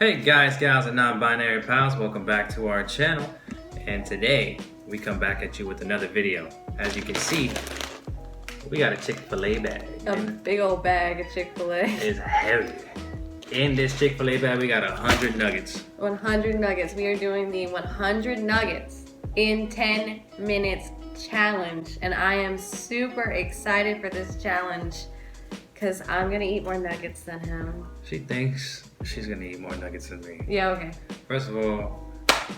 Hey guys, gals, and non-binary pals, welcome back to our channel. And today, we come back at you with another video. As you can see, we got a Chick-Fil-A bag. A big old bag of Chick-Fil-A. It's heavy. In this Chick-Fil-A bag, we got 100 nuggets. 100 nuggets. We are doing the 100 nuggets in 10 minutes challenge. And I am super excited for this challenge because I'm going to eat more nuggets than him. She thinks she's going to eat more nuggets than me. Yeah, okay. First of all,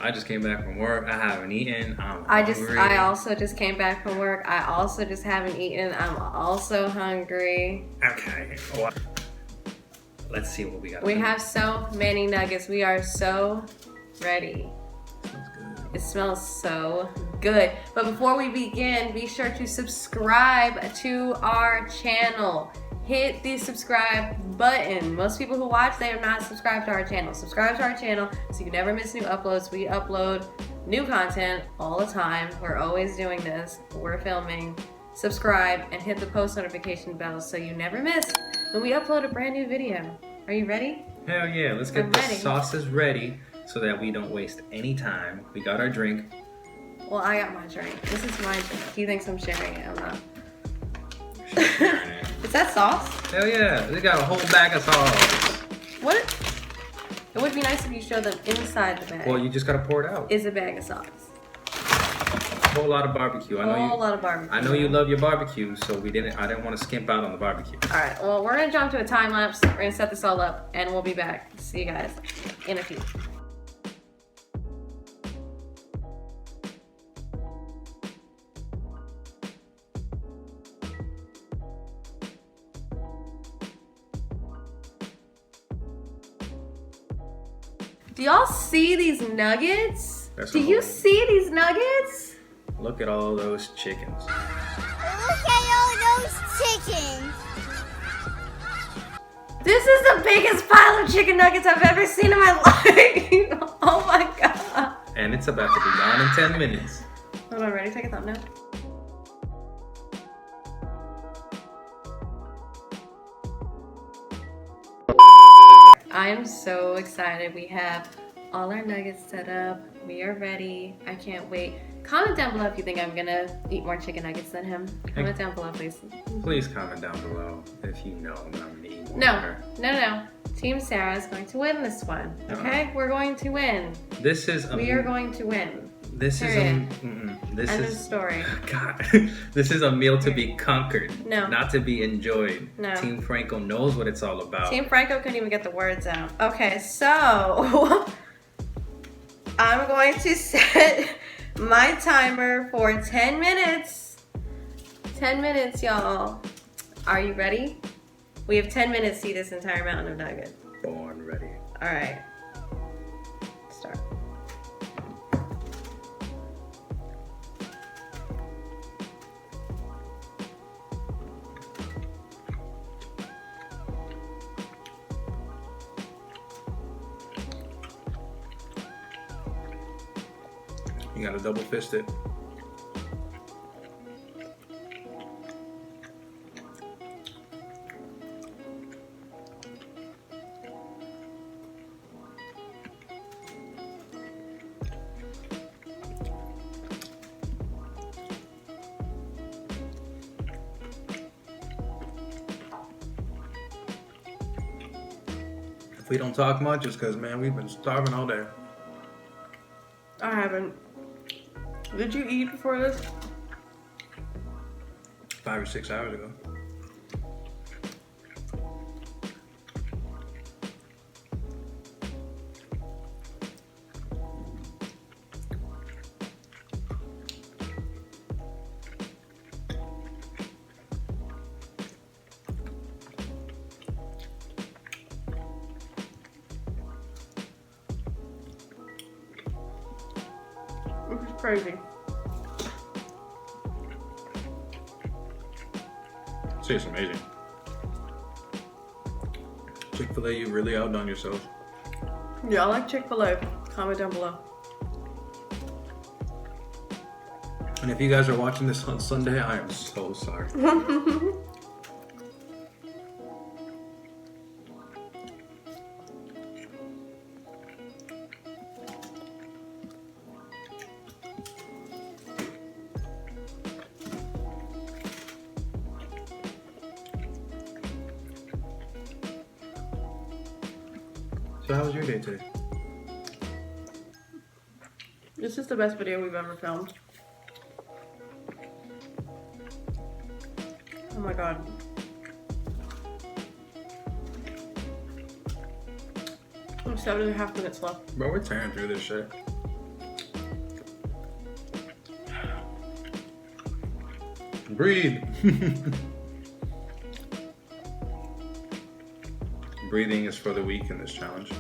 I just came back from work. I haven't eaten. I also just came back from work. I also just haven't eaten. I'm also hungry. Okay. Well, let's see what we got. We have so many nuggets. We are so ready. Smells good. It smells so good. But before we begin, be sure to subscribe to our channel. Hit the subscribe button. Most people who watch, they are not subscribed to our channel. Subscribe to our channel so you never miss new uploads. We upload new content all the time. We're always doing this. We're filming. Subscribe and hit the post notification bell so you never miss when we upload a brand new video. Are you ready? Hell yeah, let's get the sauces ready so that we don't waste any time. We got our drink. Well, I got my drink. This is my drink. He thinks I'm sharing it. I'm not. She's sharing it. Is that sauce? Hell yeah, we got a whole bag of sauce. What? It would be nice if you showed them inside the bag. Well, you just gotta pour it out. Is a bag of sauce. A whole lot of barbecue. A whole lot of barbecue. I know you love your barbecue, so I didn't want to skimp out on the barbecue. All right, well, we're gonna jump to a time lapse. We're gonna set this all up, and we'll be back. See you guys in a few. Do y'all see these nuggets? Do you see these nuggets? Look at all those chickens. Look at all those chickens. This is the biggest pile of chicken nuggets I've ever seen in my life. Oh my god. And it's about to be gone in 10 minutes. Hold on, ready? Take a thumbnail. I am so excited. We have all our nuggets set up. We are ready. I can't wait. Comment down below if you think I'm gonna eat more chicken nuggets than him. Comment down below, please. Please comment down below if you know that I'm gonna eat more. No. Team Sara is going to win this one. Okay? We're going to win. We are going to win. This Period. is End of story. God. This is a meal to be conquered. No. Not to be enjoyed. No. Team Franco knows what it's all about. Team Franco couldn't even get the words out. Okay, so I'm going to set my timer for 10 minutes. 10 minutes, y'all. Are you ready? We have 10 minutes to eat this entire mountain of nuggets. Born ready. All right. Start. You gotta double fist it. If we don't talk much, it's because, man, we've been starving all day. I haven't. Did you eat before this? 5 or 6 hours ago. This is crazy. See, it's amazing. Chick-fil-A, you really outdone yourself. Yeah, I like Chick-fil-A. Comment down below. And if you guys are watching this on Sunday, I am so sorry. So how was your day today? This is the best video we've ever filmed. Oh my god. I have 7.5 minutes left. Bro, we're tearing through this shit. Breathe. Breathing is for the weak in this challenge.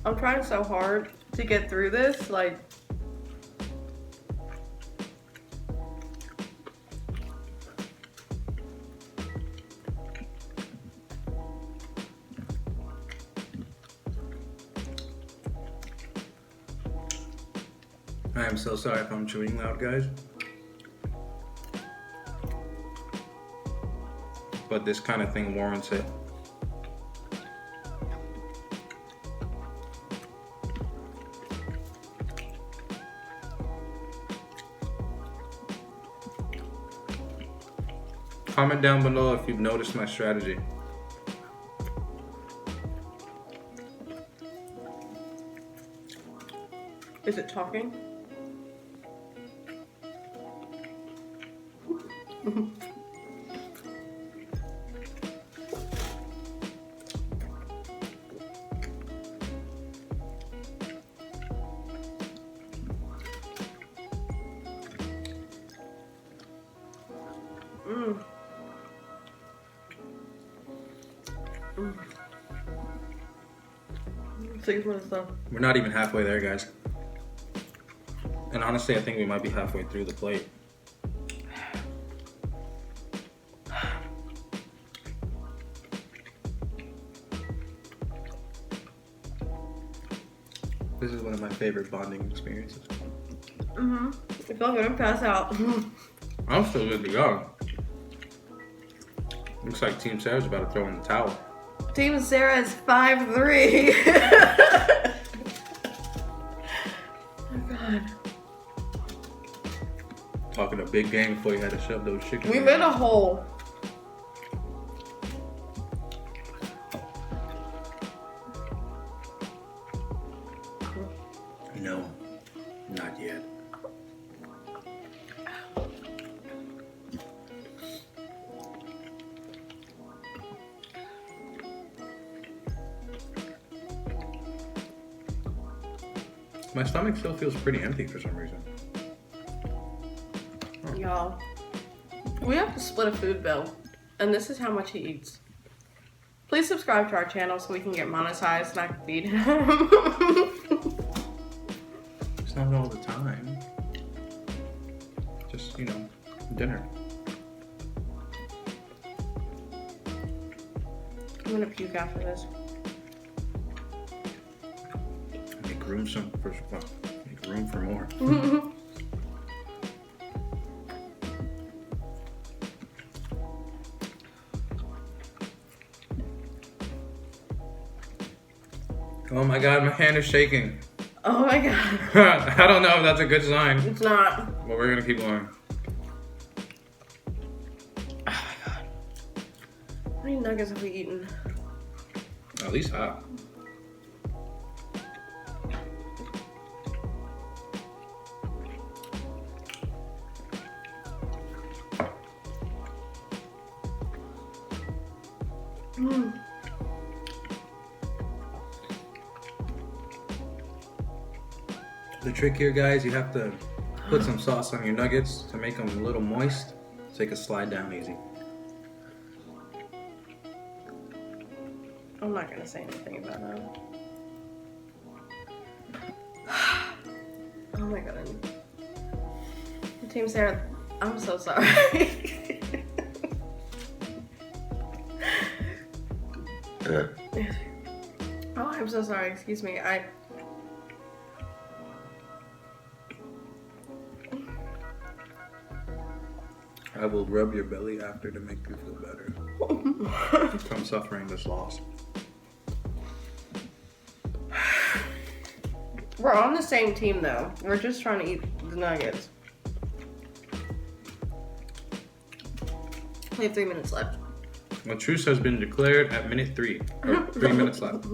I'm trying so hard to get through this, like. I am so sorry if I'm chewing loud, guys. But this kind of thing warrants it. Comment down below if you've noticed my strategy. Is it talking? We're not even halfway there, guys. And honestly, I think we might be halfway through the plate. This is one of my favorite bonding experiences. I feel like I'm gonna pass out. I'm still good to go. Looks like Team Sarah's about to throw in the towel. Team Sara is 5-3. Oh god. Talking a big game before you had to shove those chickens. We made a hole. No, not yet. My stomach still feels pretty empty for some reason. Y'all, we have to split a food bill, and this is how much he eats. Please subscribe to our channel so we can get monetized and I can feed him. It's not all the time. Just, you know, dinner. I'm gonna puke after this. Make room make room for more. Oh my god, my hand is shaking. Oh my god. I don't know if that's a good sign. It's not. But we're gonna keep going. Oh my god. How many nuggets have we eaten? At least half. The trick here, guys, you have to put some sauce on your nuggets to make them a little moist so they can slide down easy. I'm not gonna say anything about that. Oh my god. Team Sara, I'm so sorry. Oh, I'm so sorry. Excuse me. I will rub your belly after to make you feel better from suffering this loss. We're on the same team though. We're just trying to eat the nuggets. We have 3 minutes left. A truce has been declared at minute 3. Or 3 minutes left.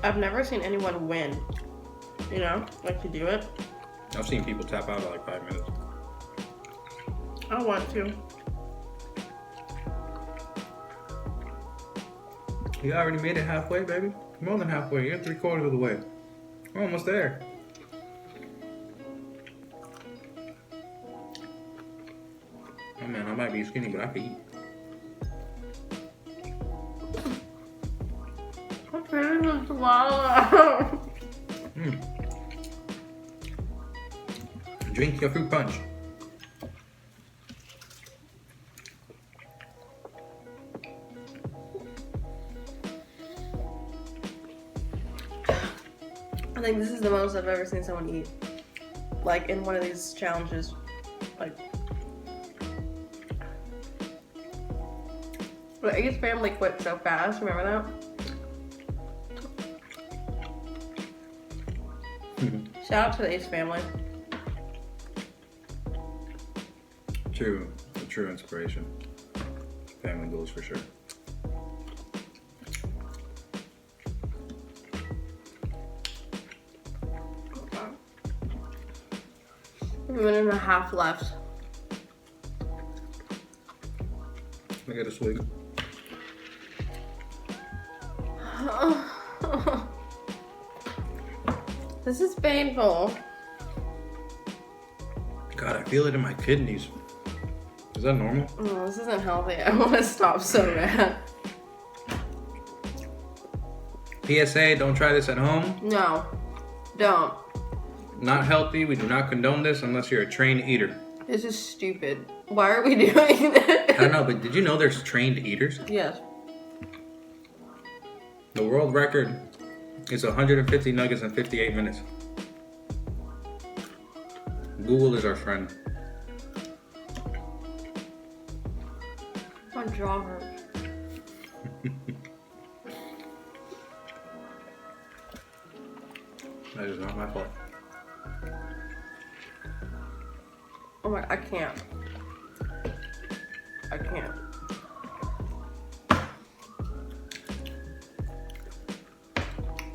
I've never seen anyone win. You know, like to do it. I've seen people tap out at like 5 minutes. I want to. You already made it halfway, baby. More than halfway. You're 3/4 of the way. We're almost there. Oh man, I might be skinny, but I can eat. Okay, just swallow. Drink your fruit punch. I think this is the most I've ever seen someone eat. Like in one of these challenges. Like, the Ace family quit so fast, remember that? Shout out to the Ace family. True, a true inspiration. Family goals for sure. A minute and a half left. I get a swig. This is painful. God, I feel it in my kidneys. Is that normal? Oh, this isn't healthy. I want to stop so bad. PSA, don't try this at home. No, don't. Not healthy. We do not condone this unless you're a trained eater. This is stupid. Why are we doing this? I don't know, but did you know there's trained eaters? Yes. The world record is 150 nuggets in 58 minutes. Google is our friend. My jaw hurts. That is not my fault. Oh my, I can't. I can't.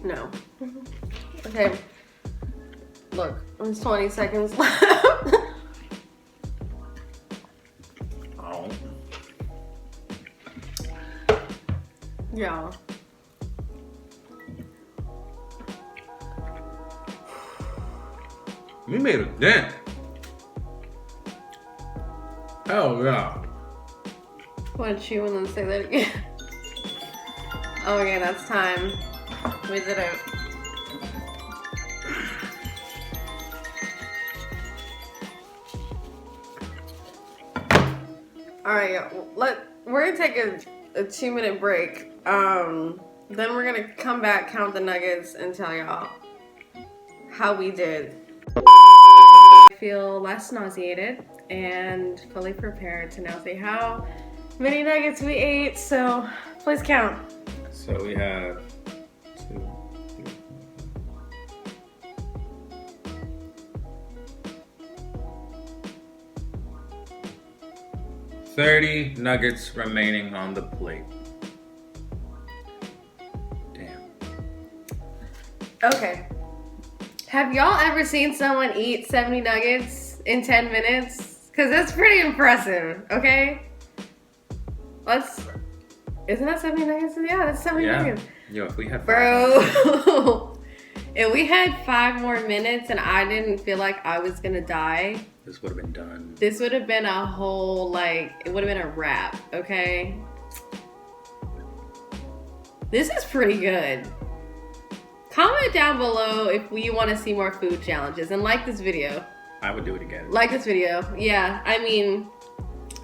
No. Okay. Look, there's 20 seconds left. Oh. Yeah. We made a dent. Hell yeah. Want to chew and then say that again? Okay, that's time. We did it. Alright, we're gonna take a 2-minute break. Then we're gonna come back, count the nuggets, and tell y'all how we did. I feel less nauseated and fully prepared to now say how many nuggets we ate, so please count. So we have 2, 3, 30 nuggets remaining on the plate. Damn. Okay. Have y'all ever seen someone eat 70 nuggets in 10 minutes? Because that's pretty impressive, okay? Isn't that 70 nuggets? Yeah, that's 70 nuggets. Yo, if we had 5 Bro, if we had 5 more minutes and I didn't feel like I was gonna die, this would have been done. this would have been a whole, it would have been a wrap, okay? This is pretty good. Comment down below if you want to see more food challenges and like this video. I would do it again. Like this video. Yeah, I mean,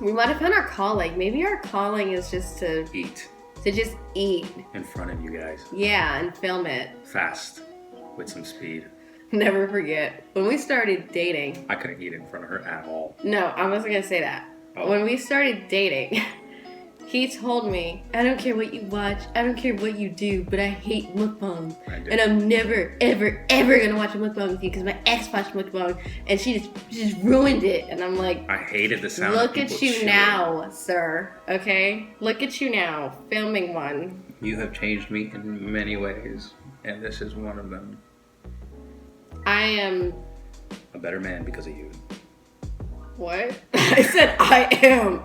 we might have found our calling. Maybe our calling is just to Eat just eat. in front of you guys. Yeah, and film it. Fast. With some speed. Never forget. When we started dating. I couldn't eat in front of her at all. No, I wasn't going to say that. Oh. When we started dating, He told me, I don't care what you watch, I don't care what you do, but I hate mukbang. And I'm never, ever, ever gonna watch a mukbang with you because my ex watched mukbang and she just ruined it. And I'm like, I hated the sound. Look at you now, sir. Okay? Look at you now, filming one. You have changed me in many ways, and this is one of them. I am a better man because of you. What? I said I am.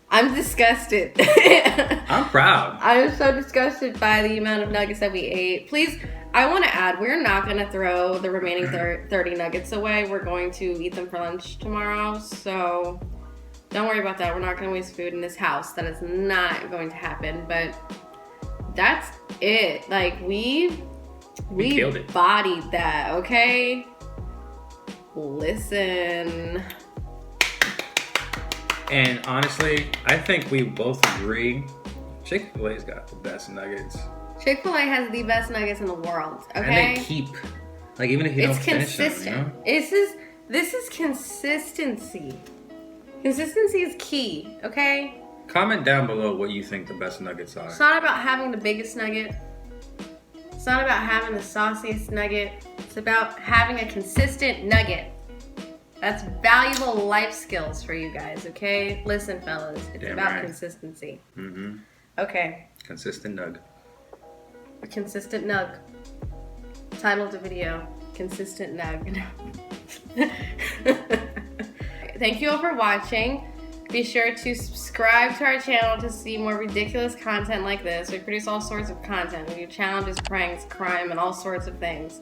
I'm disgusted. I'm proud. I am so disgusted by the amount of nuggets that we ate. Please, I want to add, we're not going to throw the remaining 30 nuggets away. We're going to eat them for lunch tomorrow. So don't worry about that. We're not going to waste food in this house. That is not going to happen. But that's it. Like, we killed it. Bodied that, okay? Listen. And honestly, I think we both agree Chick-Fil-A's got the best nuggets. Chick-fil-A has the best nuggets in the world, okay? And they keep, like, even if you don't finish them, you know? This is consistency. Consistency is key, okay? Comment down below what you think the best nuggets are. It's not about having the biggest nugget. It's not about having the sauciest nugget. It's about having a consistent nugget. That's valuable life skills for you guys, okay? Listen, fellas, it's Damn about right. consistency. Mm-hmm. Okay. Consistent nug. A consistent nug. Title of the video, Consistent Nug. Thank you all for watching. Be sure to subscribe to our channel to see more ridiculous content like this. We produce all sorts of content. We do challenges, pranks, crime, and all sorts of things.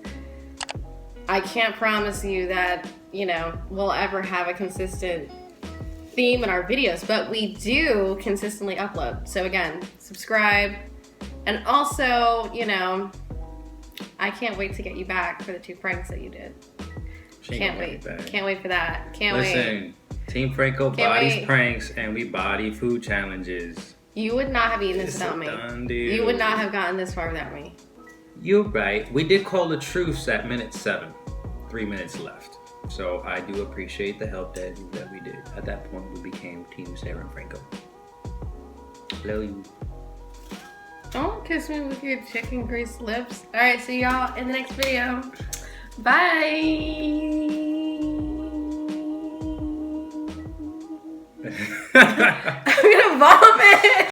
I can't promise you that, you know, we'll ever have a consistent theme in our videos, but we do consistently upload. So again, subscribe. And also, you know, I can't wait to get you back for the 2 pranks that you did. Can't wait. Can't wait for that. Can't wait. Listen, Team Franco bodies pranks and we body food challenges. You would not have eaten this without me. Done deal. You would not have gotten this far without me. You're right. We did call the truce at minute 7. 3 minutes left. So I do appreciate the help that we did. At that point, we became Team Sara and Franco. Love you. Don't kiss me with your chicken grease lips. All right, see y'all in the next video. Bye. I'm gonna vomit.